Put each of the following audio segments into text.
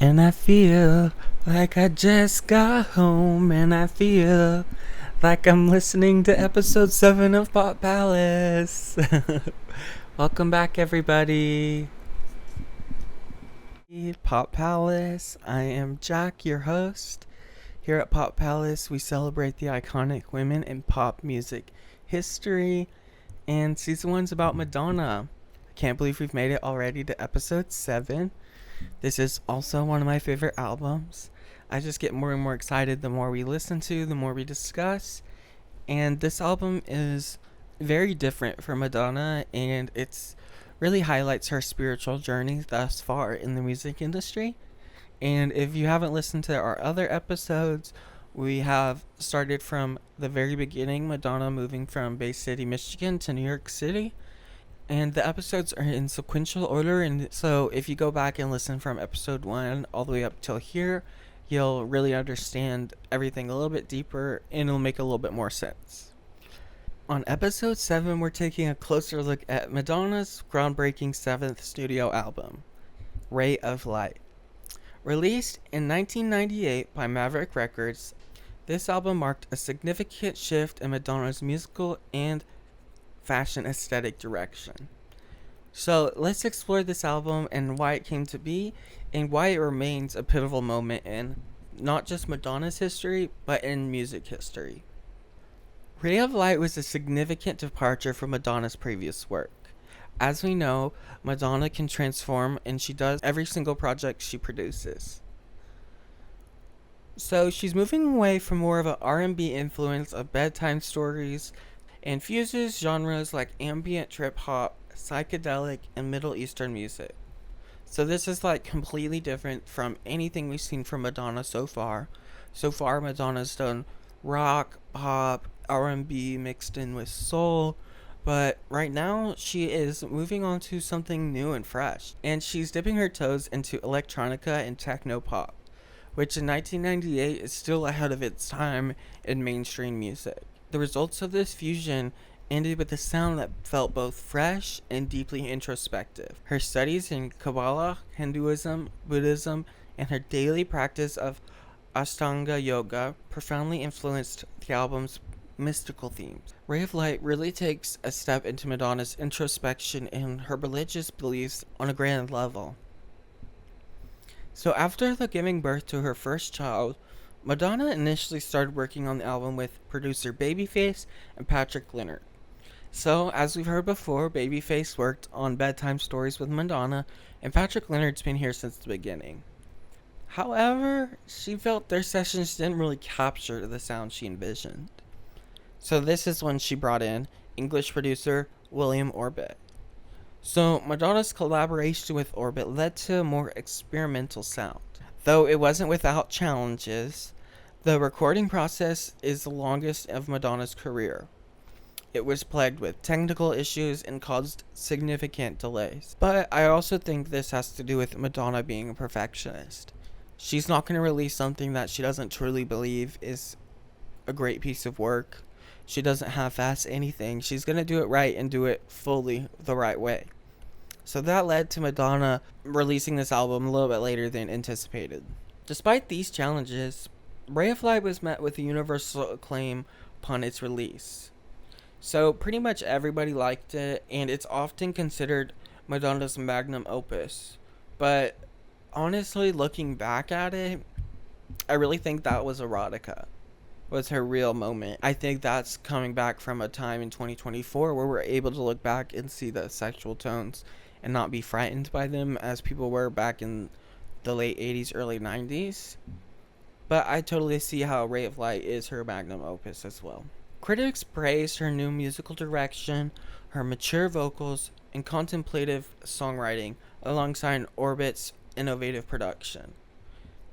And I feel like I just got home, and I feel like I'm listening to episode 7 of Pop Palace. Welcome back, everybody. Pop Palace. I am Jack, your host. Here at Pop Palace, we celebrate the iconic women in pop music history, and season 1's about Madonna. I can't believe we've made it already to episode 7. This is also one of my favorite albums. I just get more and more excited the more we listen to, the more we discuss. And this album is very different from Madonna, and it's really highlights her spiritual journey thus far in the music industry. And if you haven't listened to our other episodes, we have started from the very beginning, Madonna moving from Bay City, Michigan to New York City. And the episodes are in sequential order, and so if you go back and listen from episode 1 all the way up till here, you'll really understand everything a little bit deeper, and it'll make a little bit more sense. On episode 7, we're taking a closer look at Madonna's groundbreaking 7th studio album, Ray of Light. Released in 1998 by Maverick Records, this album marked a significant shift in Madonna's musical and fashion aesthetic direction. So let's explore this album and why it came to be, and why it remains a pivotal moment in not just Madonna's history, but in music history. Ray of Light was a significant departure from Madonna's previous work. As we know, Madonna can transform, and she does every single project she produces. So she's moving away from more of an R&B influence of Bedtime Stories, and fuses genres like ambient, trip hop, psychedelic, and Middle Eastern music. So this is like completely different from anything we've seen from Madonna so far. So far, Madonna's done rock, pop, R&B mixed in with soul, but right now she is moving on to something new and fresh, and she's dipping her toes into electronica and techno-pop, which in 1998 is still ahead of its time in mainstream music. The results of this fusion ended with a sound that felt both fresh and deeply introspective. Her studies in Kabbalah, Hinduism, Buddhism, and her daily practice of Ashtanga yoga profoundly influenced the album's mystical themes. Ray of Light really takes a step into Madonna's introspection and her religious beliefs on a grand level. So after giving birth to her first child, Madonna initially started working on the album with producer Babyface and Patrick Leonard. So, as we've heard before, Babyface worked on Bedtime Stories with Madonna, and Patrick Leonard's been here since the beginning. However, she felt their sessions didn't really capture the sound she envisioned. So this is when she brought in English producer William Orbit. So Madonna's collaboration with Orbit led to a more experimental sound. Though it wasn't without challenges, the recording process is the longest of Madonna's career. It was plagued with technical issues and caused significant delays. But I also think this has to do with Madonna being a perfectionist. She's not going to release something that she doesn't truly believe is a great piece of work. She doesn't half-ass anything. She's going to do it right and do it fully the right way. So that led to Madonna releasing this album a little bit later than anticipated. Despite these challenges, Ray of Light was met with universal acclaim upon its release. So pretty much everybody liked it, and it's often considered Madonna's magnum opus. But honestly, looking back at it, I really think that was Erotica. Was her real moment. I think that's coming back from a time in 2024 where we're able to look back and see the sexual tones and not be frightened by them as people were back in the late 80s, early 90s. But I totally see how Ray of Light is her magnum opus as well. Critics praised her new musical direction, her mature vocals, and contemplative songwriting alongside Orbit's innovative production.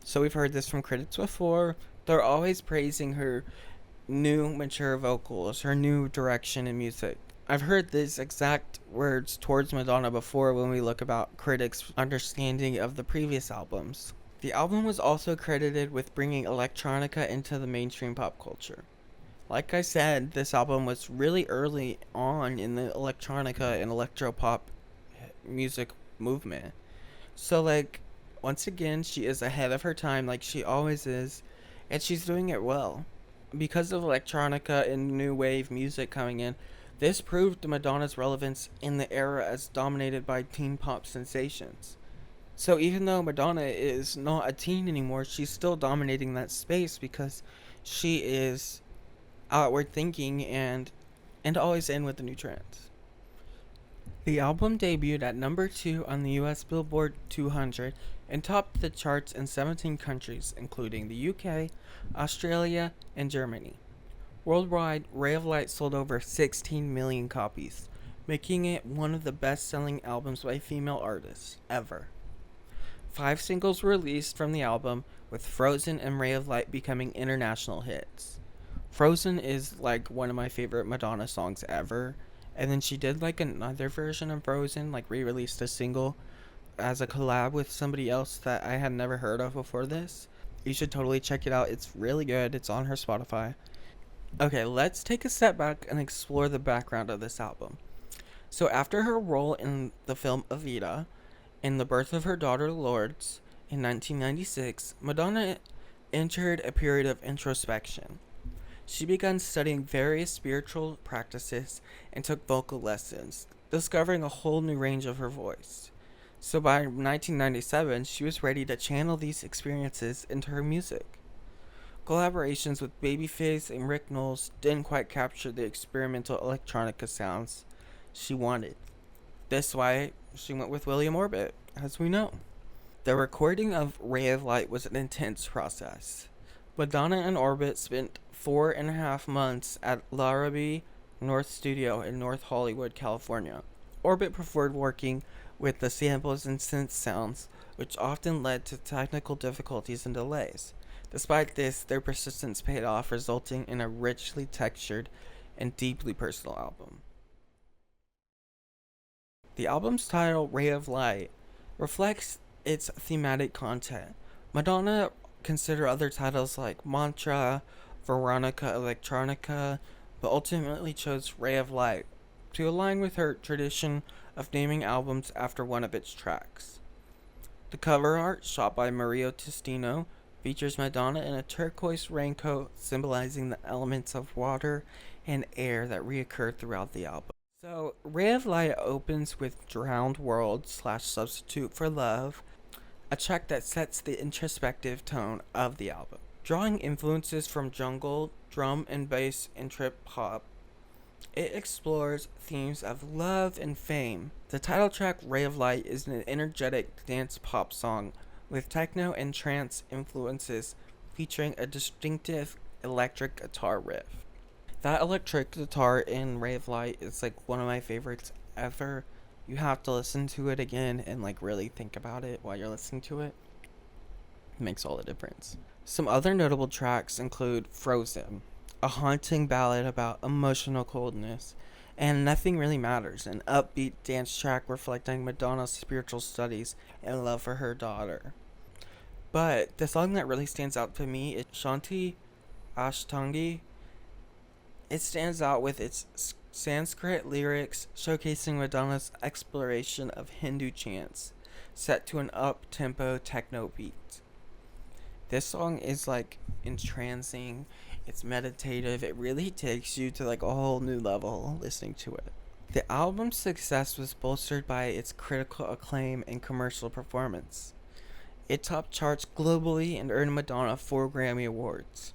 So we've heard this from critics before. They're always praising her new mature vocals, her new direction in music. I've heard these exact words towards Madonna before when we look about critics' understanding of the previous albums. The album was also credited with bringing electronica into the mainstream pop culture. Like I said, this album was really early on in the electronica and electropop music movement. So Once again, she is ahead of her time like she always is, and she's doing it well. Because of electronica and new wave music coming in, this proved Madonna's relevance in the era as dominated by teen pop sensations. So even though Madonna is not a teen anymore, she's still dominating that space because she is outward thinking and always in with the new trends. The album debuted at number 2 on the US Billboard 200 and topped the charts in 17 countries, including the UK, Australia, and Germany. Worldwide, Ray of Light sold over 16 million copies, making it one of the best selling albums by female artists ever. 5 singles were released from the album, with Frozen and Ray of Light becoming international hits. Frozen is like one of my favorite Madonna songs ever. And then she did like another version of Frozen, like re-released a single as a collab with somebody else that I had never heard of before this. You should totally check it out. It's really good. It's on her Spotify. Okay, let's take a step back and explore the background of this album. So after her role in the film Evita and the birth of her daughter Lourdes in 1996, Madonna entered a period of introspection. She began studying various spiritual practices and took vocal lessons, discovering a whole new range of her voice. So by 1997, she was ready to channel these experiences into her music. Collaborations with Babyface and Rick Knowles didn't quite capture the experimental electronica sounds she wanted. That's why she went with William Orbit, as we know. The recording of Ray of Light was an intense process. Madonna and Orbit spent 4.5 months at Larrabee North Studio in North Hollywood, California. Orbit preferred working with the samples and synth sounds, which often led to technical difficulties and delays. Despite this, their persistence paid off, resulting in a richly textured and deeply personal album. The album's title, Ray of Light, reflects its thematic content. Madonna considered other titles like Mantra, Veronica, Electronica, but ultimately chose Ray of Light to align with her tradition of naming albums after one of its tracks. The cover art, shot by Mario Testino, features Madonna in a turquoise raincoat symbolizing the elements of water and air that reoccur throughout the album. So, Ray of Light opens with Drowned World / Substitute for Love, a track that sets the introspective tone of the album. Drawing influences from jungle, drum and bass, and trip hop, it explores themes of love and fame. The title track, Ray of Light, is an energetic dance pop song with techno and trance influences, featuring a distinctive electric guitar riff. That electric guitar in Ray of Light is like one of my favorites ever. You have to listen to it again and like really think about it while you're listening to it. It makes all the difference. Some other notable tracks include Frozen, a haunting ballad about emotional coldness, and Nothing Really Matters, an upbeat dance track reflecting Madonna's spiritual studies and love for her daughter. But the song that really stands out to me is Shanti Ashtangi. It stands out with its Sanskrit lyrics showcasing Madonna's exploration of Hindu chants, set to an up-tempo techno beat. This song is like entrancing, it's meditative, it really takes you to like a whole new level listening to it. The album's success was bolstered by its critical acclaim and commercial performance. It topped charts globally and earned Madonna 4 Grammy Awards.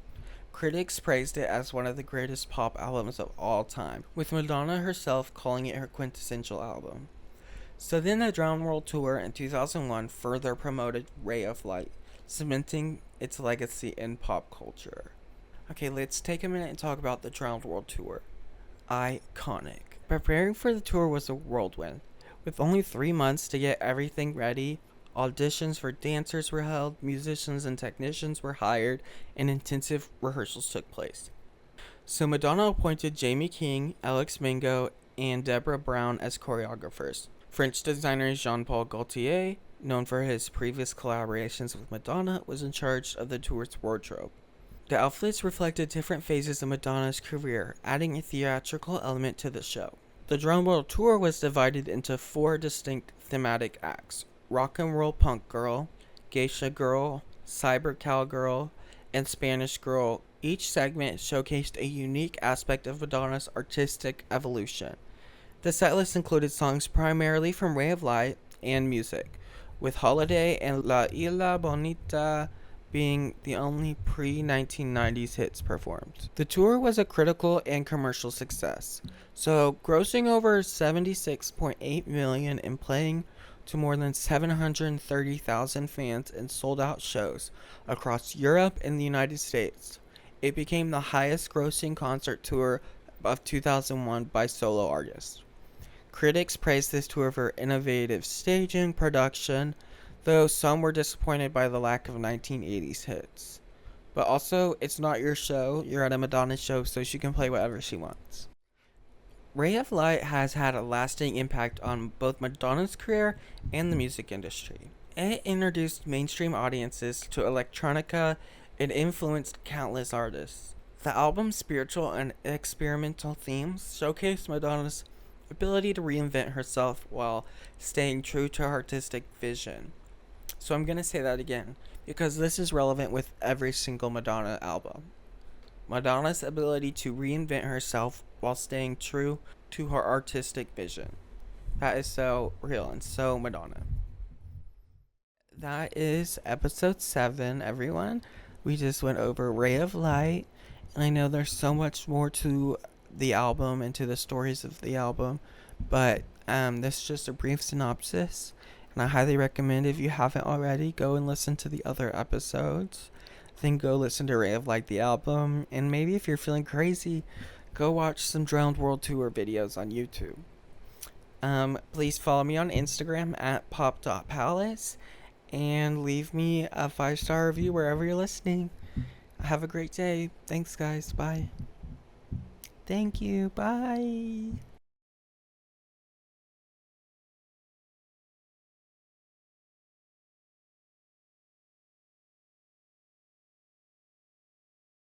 Critics praised it as one of the greatest pop albums of all time, with Madonna herself calling it her quintessential album. So then the Drowned World Tour in 2001 further promoted Ray of Light, cementing its legacy in pop culture. Okay, let's take a minute and talk about the Drowned World Tour. Iconic. Preparing for the tour was a whirlwind. With only 3 months to get everything ready, auditions for dancers were held, musicians and technicians were hired, and intensive rehearsals took place. So Madonna appointed Jamie King, Alex Mingo, and Deborah Brown as choreographers. French designer Jean-Paul Gaultier, known for his previous collaborations with Madonna, was in charge of the tour's wardrobe. The outfits reflected different phases of Madonna's career, adding a theatrical element to the show. The Drowned World Tour was divided into 4 distinct thematic acts: Rock and Roll Punk Girl, Geisha Girl, Cyber Cowgirl, and Spanish Girl. Each segment showcased a unique aspect of Madonna's artistic evolution. The setlist included songs primarily from Ray of Light and music, with Holiday and La Isla Bonita being the only pre-1990s hits performed. The tour was a critical and commercial success, so grossing over 76.8 million and playing to more than 730,000 fans in sold-out shows across Europe and the United States. It became the highest grossing concert tour of 2001 by solo artists. Critics praised this tour for innovative staging, production, though some were disappointed by the lack of 1980s hits. But also, it's not your show, you're at a Madonna show, so she can play whatever she wants. Ray of Light has had a lasting impact on both Madonna's career and the music industry. It introduced mainstream audiences to electronica and influenced countless artists. The album's spiritual and experimental themes showcased Madonna's ability to reinvent herself while staying true to her artistic vision. So I'm going to say that again because this is relevant with every single Madonna album. Madonna's ability to reinvent herself while staying true to her artistic vision. That is so real and so Madonna. That is episode 7, everyone. We just went over Ray of Light, and I know there's so much more to the album and to the stories of the album, but this is just a brief synopsis, and I highly recommend, if you haven't already, go and listen to the other episodes. Then go listen to Ray of Light, the album, and maybe if you're feeling crazy, go watch some Drowned World Tour videos on YouTube. Please follow me on Instagram at pop.palace, and leave me a 5-star review wherever you're listening. Have a great day. Thanks, guys. Bye. Thank you. Bye.